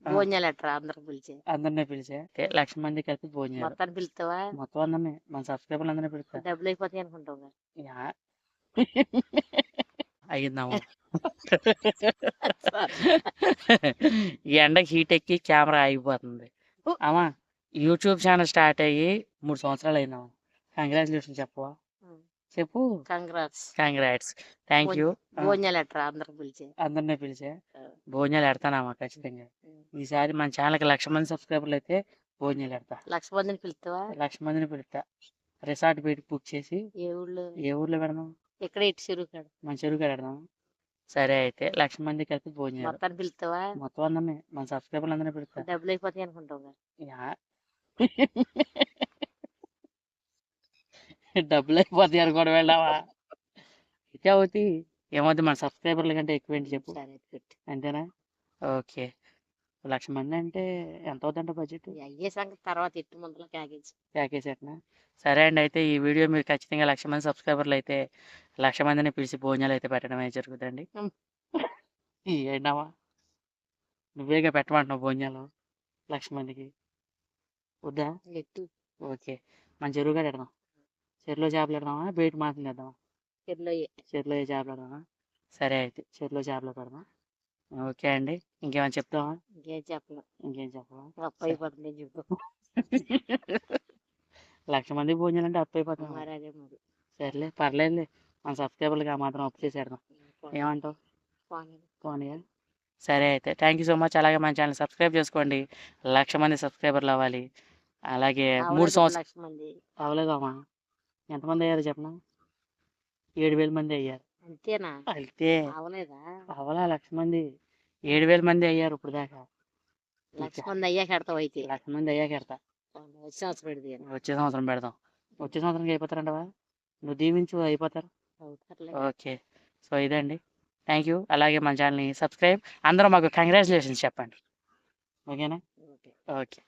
భోజనాలు ఎట్రా అందరికి పిలిచే అందరినీ పిలిచా 1,00,000 మంది కలిపి భోజనాలు మొత్తాన్ని పిలుస్తావా మొత్తం అందరినీ మన సబ్స్క్రైబర్లు అందరినీ పిలుస్తా డబ్బులు అయిపోతాయి అనుకుంటావు యా. అయ్యిందాము ఈ ఎండకి హీట్ ఎక్కి కెమెరా ఆగిపోతుంది అమ్మా యూట్యూబ్ ఛానల్ స్టార్ట్ అయ్యి 3 సంవత్సరాలు అయిందాము కంగ్రాచులేషన్ చెప్పవా చెప్పు కంగ్రాట్స్ కంగ్రాట్స్ థ్యాంక్ యూ భోజనాలు ఎట్రా అందరికి పిలిచే అందరినీ పిలిచా భోజనాలు ఎడతానమ్మా ఖచ్చితంగా ఈసారి మన ఛానల్కి 1,00,000 మంది సబ్స్క్రైబర్లు అయితే భోజనాలు ఎడతా 1,00,000 మందిని పిలుస్తావా 1,00,000 మందిని పిలుస్తా రిసార్ట్ పెట్టి బుక్ చేసి ఏ ఊర్లో పెడదాం ఎక్కడ ఇటు చెరువు కాడ మన చెరువు పెడదాం సరే అయితే 1,00,000 మంది కలిపి భోజనాలు మొత్తాన్ని పిలుస్తావా మొత్తం అందరినీ మన సబ్స్క్రైబర్లు అందరినీ పిలుస్తా డబ్బులు అయిపోతాయి అనుకుంటావు యా. డబ్బులు అయిపోతాయి అనుకోవడం వెళ్ళావా అయితే అవుతాయి ఏమవుతుంది మన సబ్స్క్రైబర్ల కంటే ఎక్కువ ఏంటి చెప్పు సరే పెట్టు అంతేనా ఓకే 1,00,000 మంది అంటే ఎంత అవుతుందంట బడ్జెట్ అయ్యే సంగతి తర్వాత ఎట్టు ముందులో ప్యాకేజ్ ప్యాకేజ్ ఎట్నా సరే అండి అయితే ఈ వీడియో మీరు ఖచ్చితంగా 1,00,000 మంది సబ్స్క్రైబర్లు అయితే 1,00,000 మందిని పిలిచి భోజనాలు అయితే పెట్టడం అయితే జరుగుతుంది ఏంటమ్మా నువ్వేగా పెట్టమంటున్నావు భోజనాలు 1,00,000 మందికి వద్దా ఎట్టు ఓకే మన చెరువుగా పెడదాం చెరువులో చేపలు పెడదామా బయట మాత్రం తెద్దామా చెరువులో చేపలు పెడదామా సరే అయితే చెరువులో చేపలు పెడదాం ఓకే అండి ఇంకేమైనా చెప్తావా ఇంకేం చెప్పవా అప్పు అయిపోతుంది చెప్పు 1,00,000 మంది భోజనాలు అంటే అప్పు అయిపోతాం మరి అదే మరి సర్లే పర్లేదులే మన సబ్స్క్రైబర్లకి ఆ మాత్రం అప్పు చేసేద్దాం ఏమంటావు పోనీ సరే అయితే థ్యాంక్ యూ సో మచ్ అలాగే మన ఛానల్ సబ్స్క్రైబ్ చేసుకోండి 1,00,000 మంది సబ్స్క్రైబర్లు అవ్వాలి అలాగే 3 సంవత్సరాలు మంది అవ్వలేదమ్మా ఎంతమంది అయ్యారు చెప్పనా 7,000 మంది అయ్యారు అంతేనా అయితే అవలేదా అవలా 1,00,000 మంది 7,000 మంది అయ్యారు ఇప్పుడు దాకా 1,00,000 మంది అయ్యాక ఎడతావు అయితే 1,00,000 మంది అయ్యాక ఎడతా వచ్చే సంవత్సరం పెడితే వచ్చే సంవత్సరం పెడదాం వచ్చే సంవత్సరంకి అయిపోతారంటవా నువ్వు దీవించు అయిపోతారు ఓకే సో ఇదండి థ్యాంక్ యూ అలాగే మన ఛానల్ని సబ్స్క్రైబ్ అందరూ మాకు కంగ్రాచులేషన్స్ చెప్పండి ఓకేనా ఓకే